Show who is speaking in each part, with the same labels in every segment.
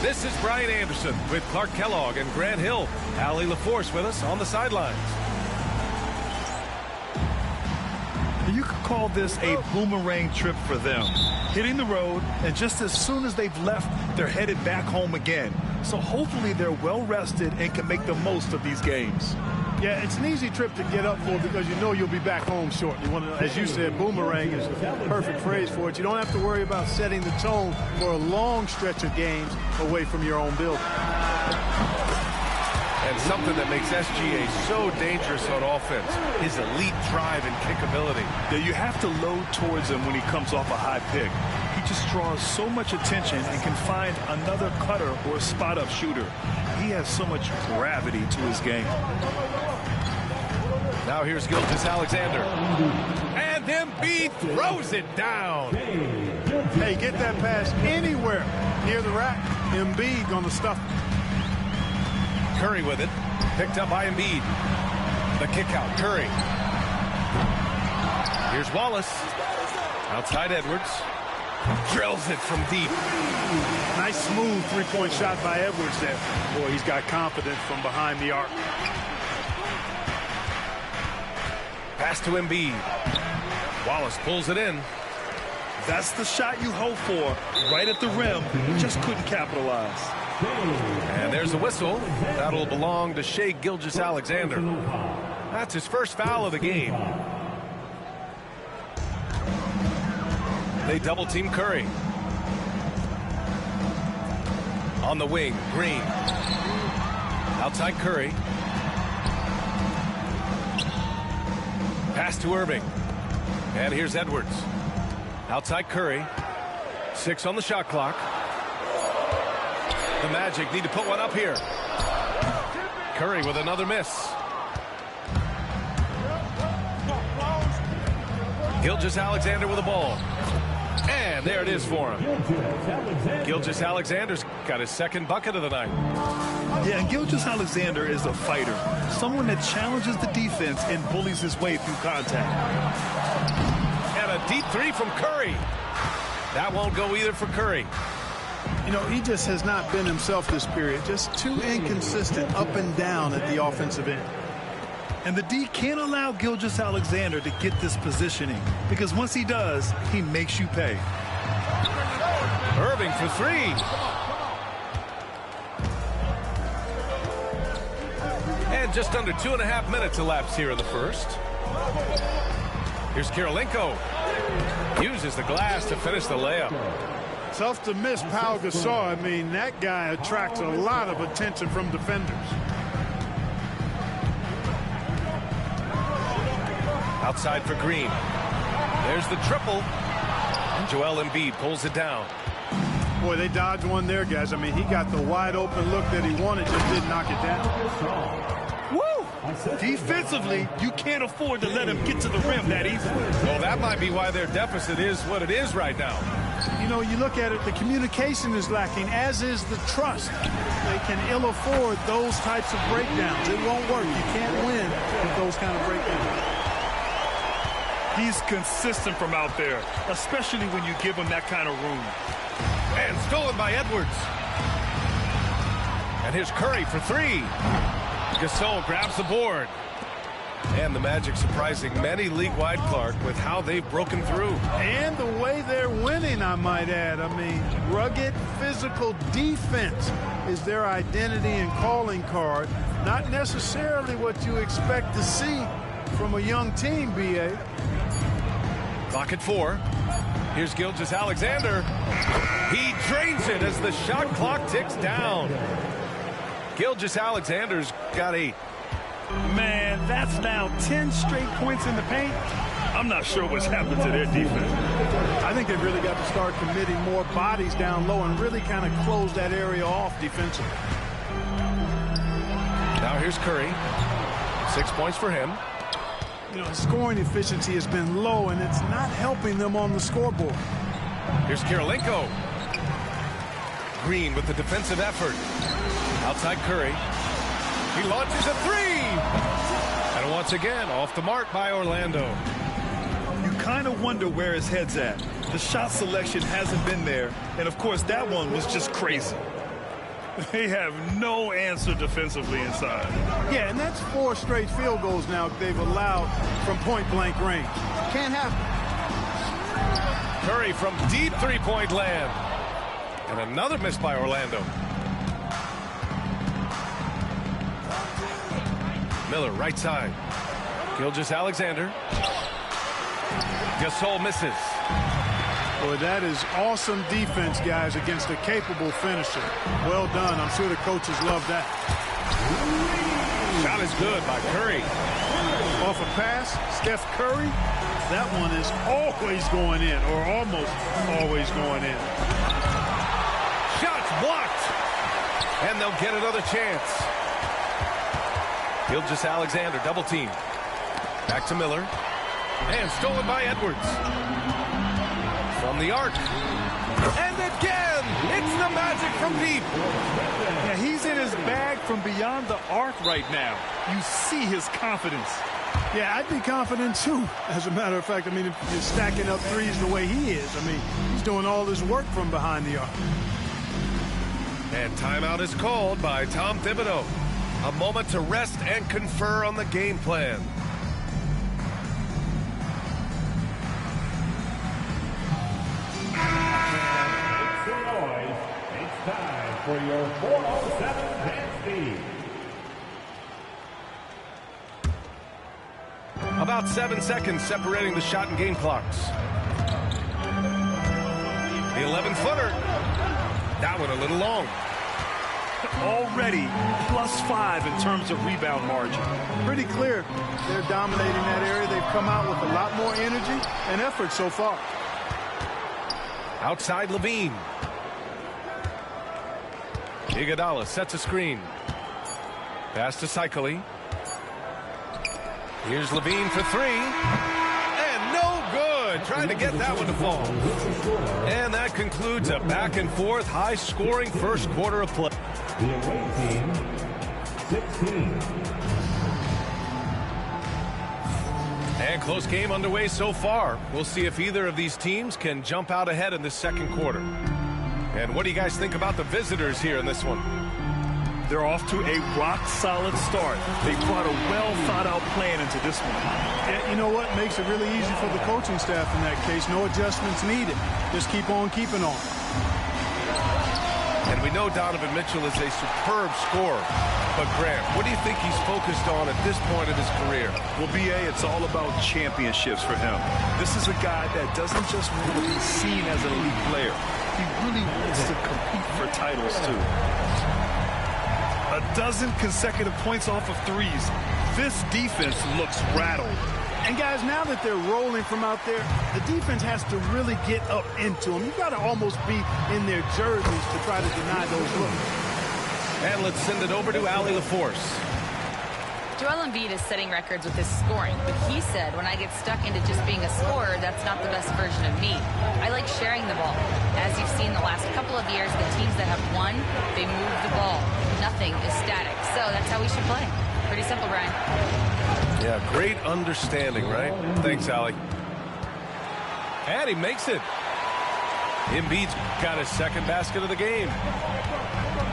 Speaker 1: This is Brian Anderson with Clark Kellogg and Grant Hill. Allie LaForce with us on the sidelines.
Speaker 2: You could call this a boomerang trip for them. Hitting the road, and just as soon as they've left, they're headed back home again. So hopefully they're well rested and can make the most of these games.
Speaker 3: Yeah, it's an easy trip to get up for because you know you'll be back home shortly. As you said, boomerang is the perfect phrase for it. You don't have to worry about setting the tone for a long stretch of games away from your own building.
Speaker 1: And something that makes SGA so dangerous on offense, his elite drive and kickability.
Speaker 2: Yeah, you have to load towards him when he comes off a high pick. He just draws so much attention and can find another cutter or spot-up shooter. He has so much gravity to his game.
Speaker 1: Now here's Gilgeous-Alexander. And Embiid throws it down.
Speaker 3: Hey, get that pass anywhere near the rack. Embiid gonna stuff it.
Speaker 1: Curry with it. Picked up by Embiid. The kick out. Curry. Here's Wallace. Outside Edwards. Drills it from deep.
Speaker 3: Nice smooth three-point shot by Edwards there. Boy, he's got confidence from behind the arc.
Speaker 1: Pass to Embiid. Wallace pulls it in.
Speaker 2: That's the shot you hope for. Right at the rim. Just couldn't capitalize.
Speaker 1: And there's a whistle. That'll belong to Shai Gilgeous-Alexander. That's his first foul of the game. They double-team Curry. On the wing, Green. Outside Curry. Pass to Irving. And here's Edwards. Outside Curry. 6 on the shot clock. The Magic need to put one up here. Curry with another miss. Gilgeous-Alexander with the ball. And there it is for him. Gilgeous-Alexander's got his second bucket of the night.
Speaker 2: Yeah, and Gilgeous-Alexander is a fighter. Someone that challenges the defense and bullies his way through contact.
Speaker 1: And a deep three from Curry. That won't go either for Curry.
Speaker 3: You know, he just has not been himself this period. Just too inconsistent up and down at the offensive end.
Speaker 2: And the D can't allow Gilgeous-Alexander to get this positioning, because once he does, he makes you pay.
Speaker 1: Irving for three. And just under 2.5 minutes elapsed here in the first. Here's Kirilenko. Uses the glass to finish the layup.
Speaker 3: Tough to miss Pau Gasol. I mean, that guy attracts a lot of attention from defenders.
Speaker 1: Outside for Green. There's the triple. And Joel Embiid pulls it down.
Speaker 3: Boy, they dodged one there, guys. I mean, he got the wide open look that he wanted, just didn't knock it down.
Speaker 2: Woo! Defensively, you can't afford to let him get to the rim that easily.
Speaker 1: Well, that might be why their deficit is what it is right now.
Speaker 3: You know, you look at it, the communication is lacking, as is the trust. They can ill afford those types of breakdowns. It won't work. You can't win with those kind of breakdowns.
Speaker 2: He's consistent from out there, especially when you give him that kind of room.
Speaker 1: And stolen by Edwards. And here's Curry for three. Gasol grabs the board. And the Magic surprising many league-wide, Clark, with how they've broken through.
Speaker 3: And the way they're winning, I might add. I mean, rugged physical defense is their identity and calling card. Not necessarily what you expect to see from a young team, B.A.
Speaker 1: Clock at 4. Here's Gilgeous-Alexander. He drains it as the shot clock ticks down. Gilgeous-Alexander's got 8.
Speaker 2: Man, that's now 10 straight points in the paint. I'm not sure what's happened to their defense.
Speaker 3: I think they've really got to start committing more bodies down low and really kind of close that area off defensively.
Speaker 1: Now here's Curry. 6 points for him.
Speaker 3: You know, scoring efficiency has been low, and it's not helping them on the scoreboard.
Speaker 1: Here's Kirilenko. Green with the defensive effort. Outside Curry. He launches a three. And once again, off the mark by Orlando.
Speaker 2: You kind of wonder where his head's at. The shot selection hasn't been there. And, of course, that one was just crazy. They have no answer defensively inside.
Speaker 3: Yeah, and that's 4 straight field goals now they've allowed from point-blank range. Can't happen.
Speaker 1: Curry from deep three-point land. And another miss by Orlando. Miller, right side. Gilgeous-Alexander. Gasol misses.
Speaker 3: Boy, that is awesome defense, guys, against a capable finisher. Well done. I'm sure the coaches love that.
Speaker 1: Shot is good by Curry.
Speaker 3: Off a pass, Steph Curry. That one is always going in, or almost always going in.
Speaker 1: Shots blocked. And they'll get another chance. Gilgeous-Alexander, double team. Back to Miller. And stolen by Edwards. From the arc. And again, it's the Magic from deep.
Speaker 2: Yeah, he's in his bag from beyond the arc right now. You see his confidence.
Speaker 3: Yeah, I'd be confident, too. As a matter of fact, I mean, if you're stacking up threes the way he is, I mean, he's doing all this work from behind the arc.
Speaker 1: And timeout is called by Tom Thibodeau. A moment to rest and confer on the game plan.
Speaker 4: It's time for your 407 dance speed.
Speaker 1: About 7 seconds separating the shot and game clocks. The 11-footer. That one a little long.
Speaker 2: Already +5 in terms of rebound margin.
Speaker 3: Pretty clear they're dominating that area. They've come out with a lot more energy and effort so far.
Speaker 1: Outside Levine. Iguodala sets a screen. Pass to Cycli. Here's Levine for 3. And no good. Trying to get that one to fall. And that concludes a back-and-forth, high-scoring first quarter of play.
Speaker 4: The away team, 16.
Speaker 1: And close game underway so far. We'll see if either of these teams can jump out ahead in the second quarter. And what do you guys think about the visitors here in this one?
Speaker 2: They're off to a rock-solid start. They brought a well-thought-out plan into this one.
Speaker 3: And you know what? Makes it really easy for the coaching staff in that case. No adjustments needed. Just keep on keeping on.
Speaker 1: And we know Donovan Mitchell is a superb scorer. But, Grant, what do you think he's focused on at this point of his career?
Speaker 2: Well, B.A., it's all about championships for him. This is a guy that doesn't just want to be seen as an elite player. He really wants to compete for titles, too. 12 consecutive points off of threes. This defense looks rattled.
Speaker 3: And, guys, now that they're rolling from out there, the defense has to really get up into them. You've got to almost be in their jerseys to try to deny those looks.
Speaker 1: And let's send it over to Allie LaForce.
Speaker 5: Joel Embiid is setting records with his scoring, but he said, when I get stuck into just being a scorer, that's not the best version of me. I like sharing the ball. As you've seen the last couple of years, the teams that have won, they move the ball. Nothing is static. So that's how we should play. Pretty simple, Brian.
Speaker 1: Yeah, great understanding, right? Thanks, Allie. And he makes it. Embiid's got his second basket of the game.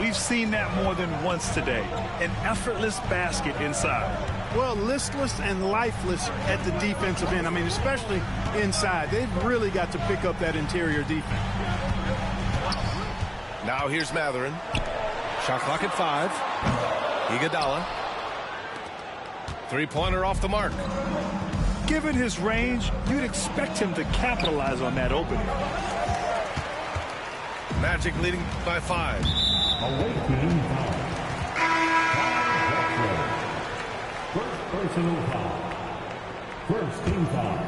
Speaker 2: We've seen that more than once today. An effortless basket inside.
Speaker 3: Well, listless and lifeless at the defensive end. I mean, especially inside. They've really got to pick up that interior defense.
Speaker 1: Now here's Mathurin. Shot clock at 5. Iguodala. Three-pointer off the mark.
Speaker 2: Given his range, you'd expect him to capitalize on that opening.
Speaker 1: Magic leading by 5.
Speaker 4: Away team foul. First personal foul. First team foul.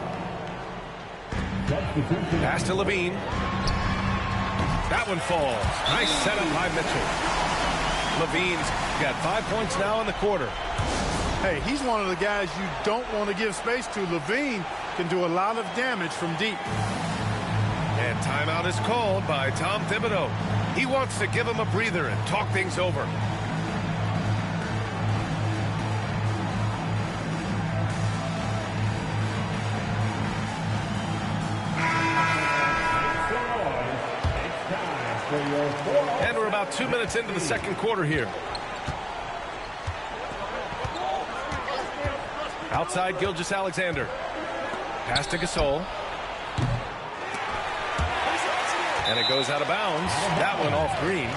Speaker 4: Substitution.
Speaker 1: Pass to Levine. That one falls. Nice setup by Mitchell. Levine's got 5 points now in the quarter.
Speaker 3: Hey, he's one of the guys you don't want to give space to. Levine can do a lot of damage from deep.
Speaker 1: And timeout is called by Tom Thibodeau. He wants to give him a breather and talk things over.
Speaker 4: It's time for your
Speaker 1: And we're about 2 minutes into the second quarter here. Outside, Gilgeous-Alexander. Pass to Gasol. And it goes out of bounds. That one off Green.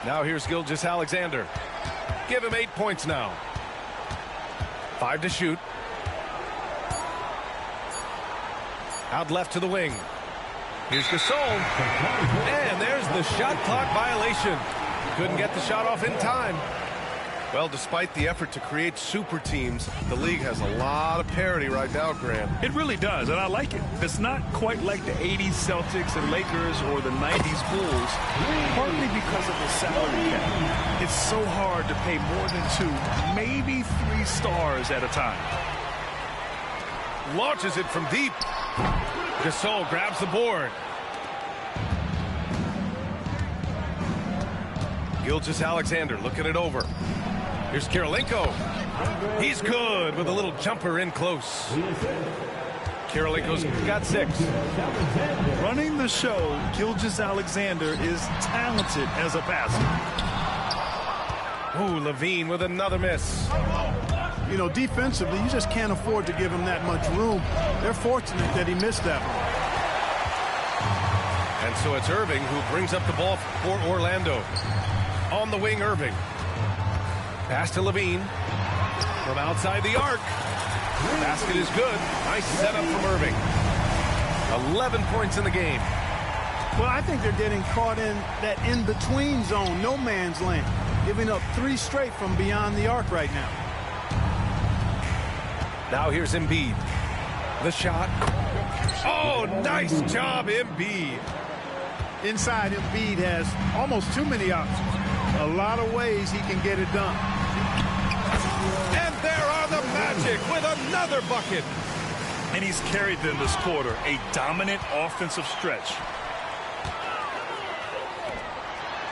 Speaker 1: Now here's Gilgeous-Alexander. Give him 8 points now. 5 to shoot. Out left to the wing. Here's Gasol. And there's the shot clock violation. Couldn't get the shot off in time. Well, despite the effort to create super teams, the league has a lot of parity right now, Grant.
Speaker 2: It really does, and I like it. It's not quite like the 80s Celtics and Lakers or the 90s Bulls, partly because of the salary cap. It's so hard to pay more than 2, maybe 3 stars at a time.
Speaker 1: Launches it from deep. Gasol grabs the board. Gilgeous-Alexander looking it over. Here's Kirilenko. He's good with a little jumper in close. Kirilenko's got 6.
Speaker 2: Running the show, Gilgeous-Alexander is talented as a passer.
Speaker 1: Ooh, Levine with another miss.
Speaker 3: You know, defensively, you just can't afford to give him that much room. They're fortunate that he missed that one.
Speaker 1: And so it's Irving who brings up the ball for Orlando. On the wing, Irving. Pass to Levine. From outside the arc. Basket is good. Nice setup from Irving. 11 points in the game.
Speaker 3: Well, I think they're getting caught in that in-between zone, no man's land. Giving up 3 straight from beyond the arc right now.
Speaker 1: Now here's Embiid. The shot. Oh, nice job, Embiid.
Speaker 3: Inside, Embiid has almost too many options. A lot of ways he can get it done.
Speaker 1: And there are the Magic with another bucket.
Speaker 2: And he's carried them this quarter, a dominant offensive stretch.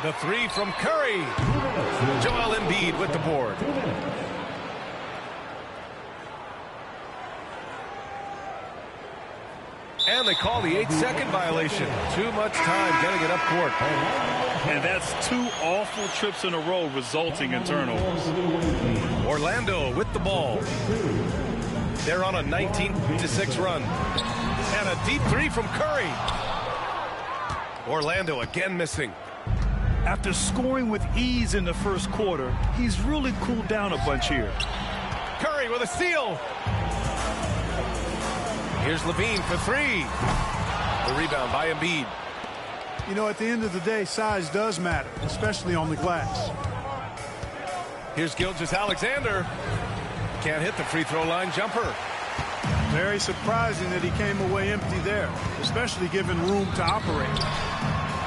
Speaker 1: The 3 from Curry. Joel Embiid with the board. And they call the 8-second violation. Too much time getting it up court.
Speaker 2: And that's 2 awful trips in a row resulting in turnovers.
Speaker 1: Orlando with the ball. They're on a 19-6 run. And a deep 3 from Curry. Orlando again missing.
Speaker 2: After scoring with ease in the first quarter, he's really cooled down a bunch here.
Speaker 1: Curry with a steal. Here's Levine for 3. The rebound by Embiid.
Speaker 3: You know, at the end of the day, size does matter, especially on the glass.
Speaker 1: Here's Gilgeous-Alexander. Can't hit the free throw line jumper.
Speaker 3: Very surprising that he came away empty there, especially given room to operate.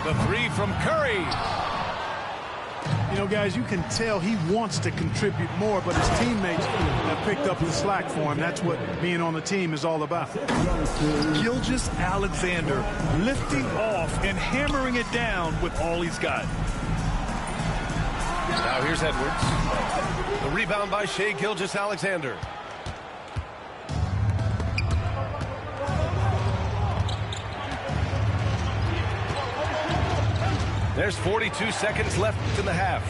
Speaker 1: The 3 from Curry.
Speaker 3: You know, guys, you can tell he wants to contribute more, but his teammates have picked up the slack for him. That's what being on the team is all about.
Speaker 2: Gilgeous-Alexander lifting off and hammering it down with all he's got.
Speaker 1: Now here's Edwards. The rebound by Shai Gilgeous-Alexander. There's 42 seconds left in the half.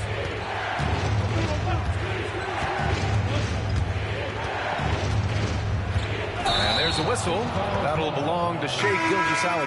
Speaker 1: And there's a whistle. That'll belong to Shai Gilgeous-Alexander.